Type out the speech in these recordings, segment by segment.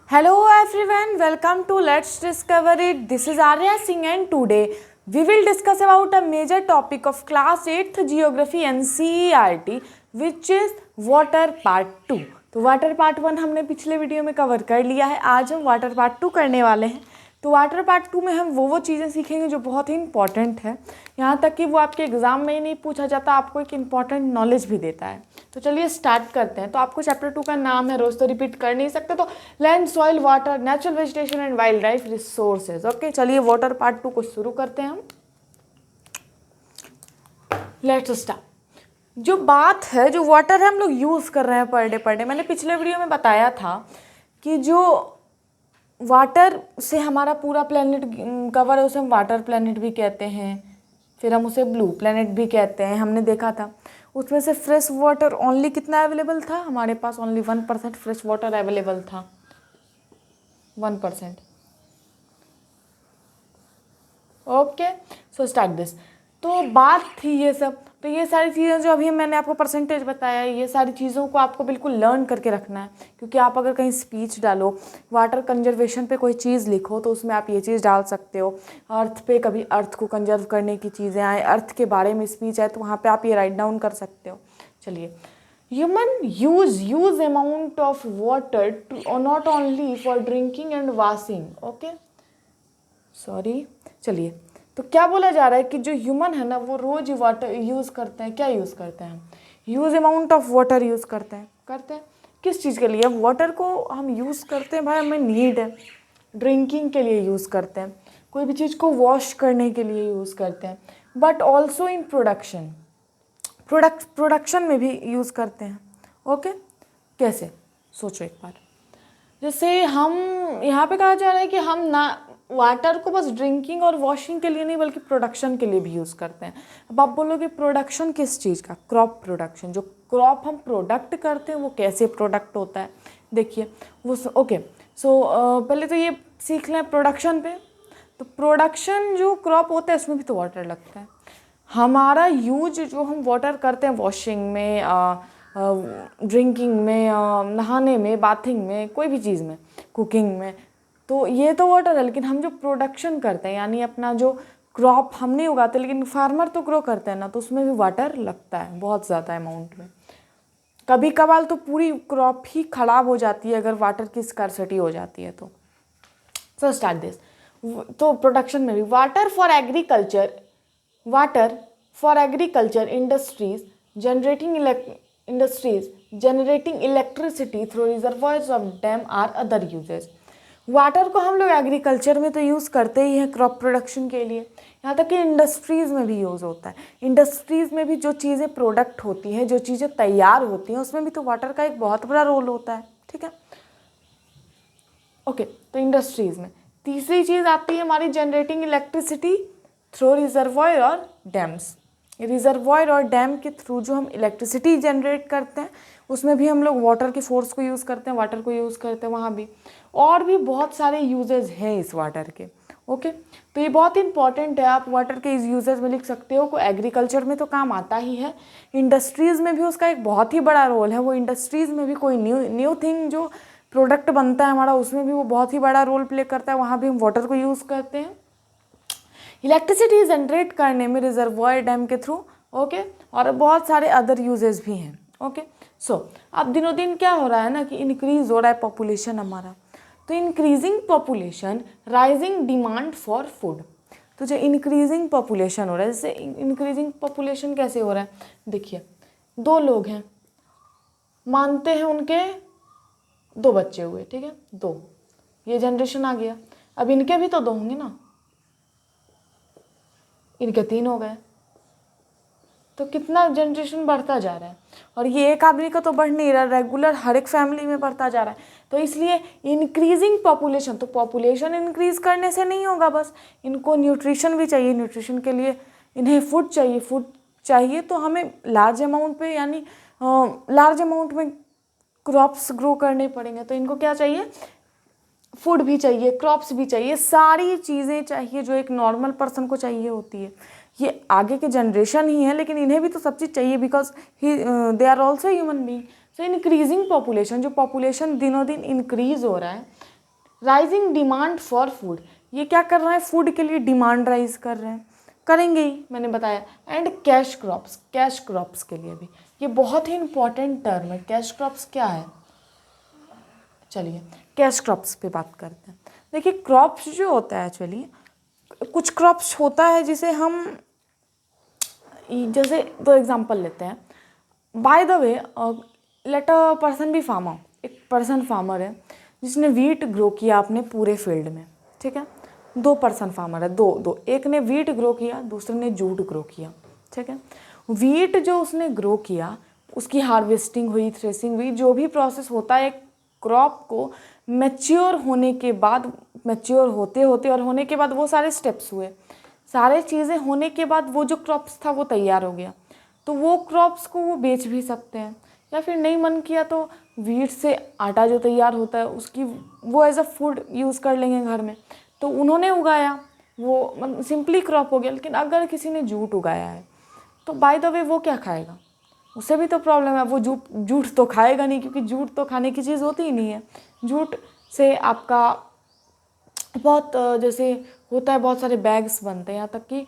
Hello everyone, welcome to Let's Discover It. This is Arya Singh and today we will discuss about a major topic of class 8th geography NCERT which is water part 2. तो water part 1 हमने पिछले video में cover कर लिया है। आज हम water part 2 करने वाले हैं। तो वाटर पार्ट 2 में हम वो चीज़ें सीखेंगे जो बहुत ही इंपॉर्टेंट है, यहाँ तक कि वो आपके एग्जाम में ही नहीं पूछा जाता, आपको एक इम्पॉर्टेंट नॉलेज भी देता है। तो चलिए स्टार्ट करते हैं। तो आपको चैप्टर 2 का नाम है, रोज तो रिपीट कर नहीं सकते, तो land, soil, water, natural vegetation and wild life resources. Okay, चलिए वाटर पार्ट 2 को शुरू करते हैं हम। Let's start. जो बात है, जो वाटर है हम लोग यूज़ कर रहे हैं पर डे। मैंने पिछले वीडियो में बताया था कि जो वाटर से हमारा पूरा प्लेनेट कवर है उसे हम वाटर प्लेनेट भी कहते हैं, फिर हम उसे ब्लू प्लेनेट भी कहते हैं। हमने देखा था उसमें से फ्रेश वाटर ओनली कितना अवेलेबल था, हमारे पास ओनली 1% फ्रेश वाटर अवेलेबल था, 1%। Okay, so start this. तो बात थी ये सब। तो ये सारी चीज़ें जो अभी मैंने आपको परसेंटेज बताया, ये सारी चीज़ों को आपको बिल्कुल लर्न करके रखना है, क्योंकि आप अगर कहीं स्पीच डालो, वाटर कंजर्वेशन पे कोई चीज़ लिखो, तो उसमें आप ये चीज़ डाल सकते हो। अर्थ पे कभी अर्थ को कंजर्व करने की चीज़ें आए, अर्थ के बारे में स्पीच है, तो वहाँ पे आप ये राइट डाउन कर सकते हो। चलिए, human use amount of water to not only for drinking and washing. Okay, sorry. चलिए, तो क्या बोला जा रहा है कि जो ह्यूमन है ना, वो रोज वाटर यूज़ करते हैं। क्या यूज़ करते हैं? Huge amount of water use करते हैं किस चीज़ के लिए? वाटर को हम यूज़ करते हैं, भाई हमें नीड है, ड्रिंकिंग के लिए यूज़ करते हैं, कोई भी चीज़ को वॉश करने के लिए यूज़ करते हैं, बट ऑल्सो इन प्रोडक्शन में भी यूज़ करते हैं। ओके, कैसे? सोचो एक बार। जैसे हम यहाँ पे कहा जा रहा है कि हम ना वाटर को बस ड्रिंकिंग और वॉशिंग के लिए नहीं, बल्कि प्रोडक्शन के लिए भी यूज़ करते हैं। अब आप बोलोगे प्रोडक्शन किस चीज़ का? Crop production. जो क्रॉप हम प्रोडक्ट करते हैं वो कैसे प्रोडक्ट होता है, देखिए वो। ओके, सो पहले तो ये सीख लें प्रोडक्शन पे। तो प्रोडक्शन जो क्रॉप होता है उसमें भी तो वाटर लगता है। हमारा यूज जो हम वाटर करते हैं वॉशिंग में, ड्रिंकिंग में, नहाने में, बाथिंग में, कोई भी चीज़ में, कुकिंग में, तो ये तो वाटर है। लेकिन हम जो प्रोडक्शन करते हैं, यानी अपना जो क्रॉप हम नहीं उगाते लेकिन फार्मर तो ग्रो करते हैं ना, तो उसमें भी वाटर लगता है बहुत ज़्यादा अमाउंट में। कभी कभार तो पूरी क्रॉप ही खराब हो जाती है अगर वाटर की स्कार्सिटी हो जाती है तो। So start this. तो प्रोडक्शन में भी water for agriculture industries generating electricity through reservoirs of dam are other uses. Water को हम लोग एग्रीकल्चर में तो यूज़ करते ही हैं क्रॉप प्रोडक्शन के लिए, यहाँ तक कि इंडस्ट्रीज़ में भी यूज़ होता है। इंडस्ट्रीज़ में भी जो चीज़ें प्रोडक्ट होती हैं, जो चीज़ें तैयार होती हैं, उसमें भी तो वाटर का एक बहुत बड़ा रोल होता है। ठीक है, ओके। तो इंडस्ट्रीज़ में तीसरी चीज़ आती है हमारी जनरेटिंग इलेक्ट्रिसिटी थ्रू रिजर्वॉयर और डैम्स। रिजर्वॉयर और डैम के थ्रू जो हम इलेक्ट्रिसिटी जनरेट करते हैं, उसमें भी हम लोग वाटर के फोर्स को यूज़ करते हैं, वाटर को यूज़ करते हैं वहाँ भी। और भी बहुत सारे यूजेस हैं इस वाटर के। ओके, तो ये बहुत इंपॉर्टेंट है। आप वाटर के इस यूजेस में लिख सकते हो। को एग्रीकल्चर में तो काम आता ही है, इंडस्ट्रीज़ में भी उसका एक बहुत ही बड़ा रोल है। वो इंडस्ट्रीज़ में भी कोई न्यू थिंग जो प्रोडक्ट बनता है हमारा, उसमें भी वो बहुत ही बड़ा रोल प्ले करता है, वहाँ भी हम वाटर को यूज़ करते हैं इलेक्ट्रिसिटी जनरेट करने में रिजर्वॉयर डैम के थ्रू। ओके, और बहुत सारे अदर यूजेस भी हैं। ओके, सो अब दिनों दिन क्या हो रहा है ना कि इंक्रीज हो रहा है पॉपुलेशन हमारा। तो increasing population, rising demand for food. तो जो इंक्रीजिंग पॉपुलेशन हो रहा है, जैसे इंक्रीजिंग पॉपुलेशन कैसे हो रहा है, देखिए 2 लोग हैं, मानते हैं उनके 2 बच्चे हुए, ठीक है, 2, ये जनरेशन आ गया। अब इनके भी तो 2 होंगे ना, इनके 3 हो गए, तो कितना जनरेशन बढ़ता जा रहा है। और ये एक आदमी का तो बढ़ नहीं रहा, रेगुलर हर एक फैमिली में बढ़ता जा रहा है। तो इसलिए इंक्रीजिंग पॉपुलेशन, तो पॉपुलेशन इंक्रीज करने से नहीं होगा, बस इनको न्यूट्रिशन भी चाहिए। न्यूट्रिशन के लिए इन्हें फूड चाहिए, तो हमें लार्ज अमाउंट पे, यानी लार्ज अमाउंट में क्रॉप्स ग्रो करने पड़ेंगे। तो इनको क्या चाहिए? फूड भी चाहिए, क्रॉप्स भी चाहिए, सारी चीज़ें चाहिए जो एक नॉर्मल पर्सन को चाहिए होती है। ये आगे के जनरेशन ही है, लेकिन इन्हें भी तो सब चीज़ चाहिए, because they are also human being. So increasing population, जो पॉपुलेशन दिनों दिन इंक्रीज हो रहा है, राइजिंग डिमांड फॉर फूड, ये क्या कर रहे हैं, फूड के लिए डिमांड राइज कर रहे हैं, करेंगे ही, मैंने बताया। And cash crops, cash crops के लिए भी ये बहुत ही इंपॉर्टेंट टर्म है। कैश क्रॉप्स क्या है, चलिए कैश क्रॉप्स पे बात करते हैं। देखिए क्रॉप्स जो होता है, चलिए कुछ क्रॉप्स होता है जिसे हम, जैसे दो एग्जांपल लेते हैं। By the way let a person be farmer, एक पर्सन फार्मर है जिसने वीट ग्रो किया अपने पूरे फील्ड में, ठीक है। दो पर्सन फार्मर है, दो, एक ने वीट ग्रो किया, दूसरे ने जूट ग्रो किया, ठीक है। वीट जो उसने ग्रो किया, उसकी हार्वेस्टिंग हुई, थ्रेसिंग हुई, जो भी प्रोसेस होता है एक क्रॉप को मैच्योर होने के बाद, मैच्योर होते होते और होने के बाद वो सारे स्टेप्स हुए, सारे चीज़ें होने के बाद वो जो क्रॉप्स था वो तैयार हो गया। तो वो क्रॉप्स को वो बेच भी सकते हैं, या फिर नहीं मन किया तो वीट से आटा जो तैयार होता है उसकी वो एज अ फूड यूज़ कर लेंगे घर में। तो उन्होंने उगाया, वो मतलब सिंपली क्रॉप हो गया। लेकिन अगर किसी ने जूट उगाया है तो बाय द वे वो क्या खाएगा, उससे भी तो प्रॉब्लम है। वो जूट तो खाएगा नहीं, क्योंकि जूट तो खाने की चीज़ होती ही नहीं है। जूट से आपका बहुत जैसे होता है, बहुत सारे बैग्स बनते हैं, यहाँ तक कि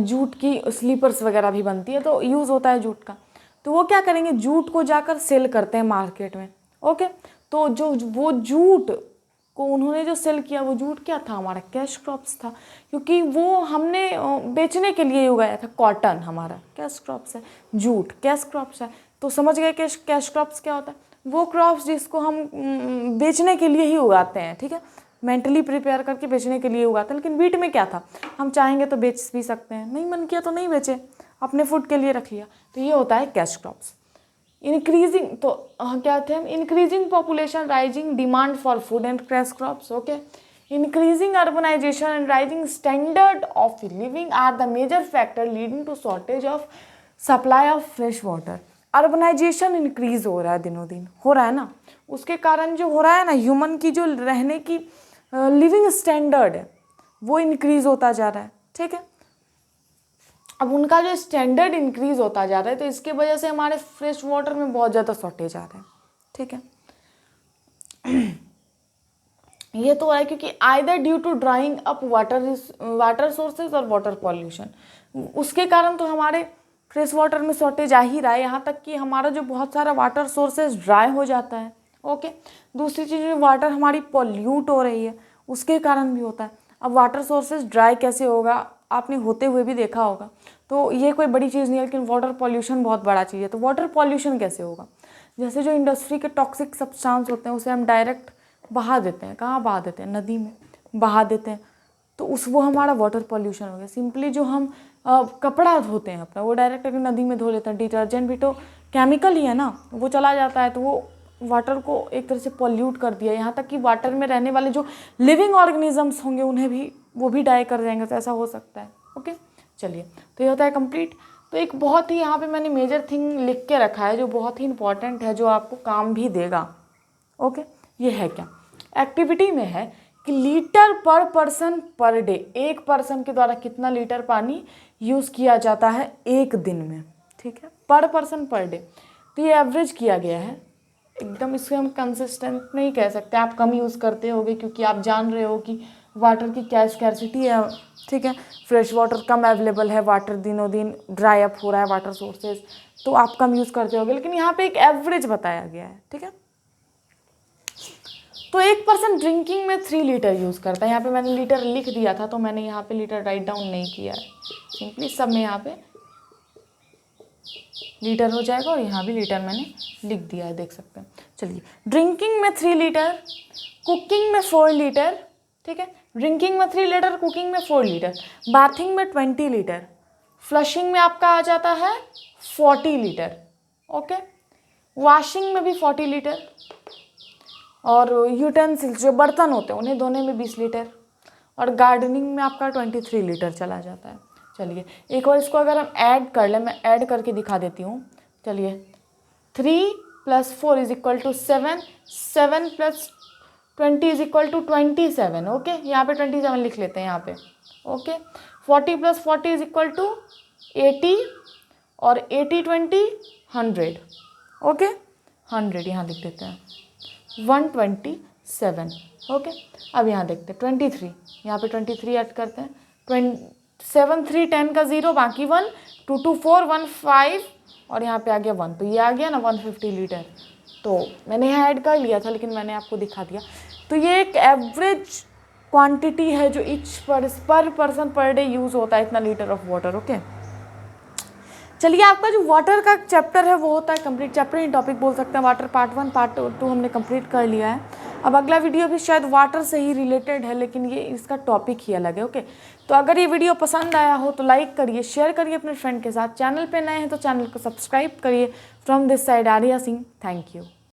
जूट की स्लीपर्स वगैरह भी बनती है, तो यूज़ होता है जूट का। तो वो क्या करेंगे, जूट को जाकर सेल करते हैं मार्केट में, ओके। तो जो वो जूट को उन्होंने जो सेल किया, वो जूट क्या था, हमारा कैश क्रॉप्स था, क्योंकि वो हमने बेचने के लिए उगाया था। कॉटन हमारा कैश क्रॉप्स है, जूट कैश क्रॉप्स है। तो समझ गए कैश क्रॉप्स क्या होता है, वो क्रॉप्स जिसको हम बेचने के लिए ही उगाते हैं, ठीक है, मेंटली प्रिपेयर करके बेचने के लिए उगाते हैं। लेकिन वीट में क्या था, हम चाहेंगे तो बेच भी सकते हैं, नहीं मन किया तो नहीं बेचे, अपने फूड के लिए रख लिया। तो ये होता है कैश क्रॉप्स। इंक्रीजिंग, तो क्या थे हम, increasing population, rising demand for food and cash crops, okay. Increasing urbanisation and rising standard of living are the major factor leading to shortage of supply of fresh water. Urbanisation increase हो रहा है, दिनों दिन हो रहा है ना, उसके कारण जो हो रहा है ना, ह्यूमन की जो रहने की लिविंग स्टैंडर्ड है वो इंक्रीज होता जा रहा है, ठीक है। अब उनका जो स्टैंडर्ड इंक्रीज होता जा रहा है, तो इसके वजह से हमारे फ्रेश वाटर में बहुत ज़्यादा शॉर्टेज आ रहा है, ठीक है। ये तो है क्योंकि either due to drying up water sources और वाटर पॉल्यूशन, उसके कारण तो हमारे फ्रेश वाटर में शॉर्टेज आ ही रहा है। यहाँ तक कि हमारा जो बहुत सारा वाटर सोर्सेज ड्राई हो जाता है, ओके। दूसरी चीज़, वाटर हमारी पॉल्यूट हो रही है, उसके कारण भी होता है। अब वाटर सोर्सेज ड्राई कैसे होगा, आपने होते हुए भी देखा होगा, तो ये कोई बड़ी चीज़ नहीं है। लेकिन वाटर पॉल्यूशन बहुत बड़ा चीज़ है। तो वाटर पॉल्यूशन कैसे होगा, जैसे जो इंडस्ट्री के टॉक्सिक सब्सटेंस होते हैं उसे हम डायरेक्ट बहा देते हैं, कहाँ बहा देते हैं, नदी में बहा देते हैं, तो वो हमारा वाटर पॉल्यूशन हो गया। सिंपली जो हम कपड़ा धोते हैं अपना, वो डायरेक्ट अगर नदी में धो लेते हैं, डिटर्जेंट भी तो केमिकल ही है ना, वो चला जाता है, तो वो वाटर को एक तरह से पॉल्यूट कर दिया। यहाँ तक कि वाटर में रहने वाले जो लिविंग ऑर्गेनिजम्स होंगे उन्हें भी वो भी डाई कर जाएंगे, तो ऐसा हो सकता है, ओके। चलिए, तो ये होता है कंप्लीट। तो एक बहुत ही यहाँ पे मैंने मेजर थिंग लिख के रखा है जो बहुत ही इंपॉर्टेंट है, जो आपको काम भी देगा, ओके। ये है क्या, एक्टिविटी में है कि लीटर पर पर्सन पर डे, एक पर्सन के द्वारा कितना लीटर पानी यूज़ किया जाता है एक दिन में, ठीक है, पर पर्सन पर डे। तो ये एवरेज किया गया है एकदम, इसको हम कंसिस्टेंट नहीं कह सकते। आप कम यूज़ करते होगे क्योंकि आप जान रहे हो कि वाटर की क्या स्कैर्सिटी है, ठीक है, फ्रेश वाटर कम अवेलेबल है, वाटर दिनों दिन ड्राई अप हो रहा है वाटर सोर्सेज, तो आप कम यूज़ करते होगे। लेकिन यहाँ पे एक एवरेज बताया गया है, ठीक है। तो एक पर्सन ड्रिंकिंग में 3 लीटर यूज़ करता है। यहाँ पे मैंने लीटर लिख दिया था, तो मैंने यहाँ पे लीटर राइट डाउन नहीं किया है, सिंपली सब में यहाँ पे लीटर हो जाएगा, और यहाँ भी लीटर मैंने लिख दिया है, देख सकते हैं। चलिए, ड्रिंकिंग में 3 लीटर, कुकिंग में 4 लीटर, ठीक है, ड्रिंकिंग में 3 लीटर, कुकिंग में 4 लीटर, बाथिंग में 20 लीटर, फ्लशिंग में आपका आ जाता है 40 लीटर, ओके, वॉशिंग में भी 40 लीटर, और यूटेंसिल्स जो बर्तन होते हैं उन्हें धोने में 20 लीटर, और गार्डनिंग में आपका 23 लीटर चला जाता है। चलिए, एक और इसको अगर हम ऐड कर लें, मैं ऐड करके दिखा देती हूँ। चलिए, 3 + 4 = 7, 7 + 20 = 27, ओके। यहाँ पे 27 लिख लेते हैं यहाँ पे, ओके। 40 + 40 = 80, और 80 20 100, ओके, 100 यहाँ लिख देते हैं, 120 7। ओके, अब यहाँ देखते हैं 23, यहाँ पे 23 ऐड करते हैं। 7 3 10 का 0, बाकी 1, 2 2 4 1 5 और यहाँ पे आ गया 1, तो ये आ गया ना 150 लीटर। तो मैंने यहाँ ऐड कर लिया था लेकिन मैंने आपको दिखा दिया। तो ये एक एवरेज क्वांटिटी है जो ईच पर पर्सन पर डे यूज़ होता है, इतना लीटर ऑफ वाटर। ओके, चलिए आपका जो वाटर का चैप्टर है वो होता है कंप्लीट, चैप्टर ही टॉपिक बोल सकते हैं। वाटर पार्ट 1 पार्ट 2 हमने कंप्लीट कर लिया है। अब अगला वीडियो भी शायद वाटर से ही रिलेटेड है, लेकिन ये इसका टॉपिक ही अलग है। ओके, तो अगर ये वीडियो पसंद आया हो तो लाइक करिए, शेयर करिए अपने फ्रेंड के साथ। चैनल पे नए हैं तो चैनल को सब्सक्राइब करिए। From this side Arya Singh, thank you.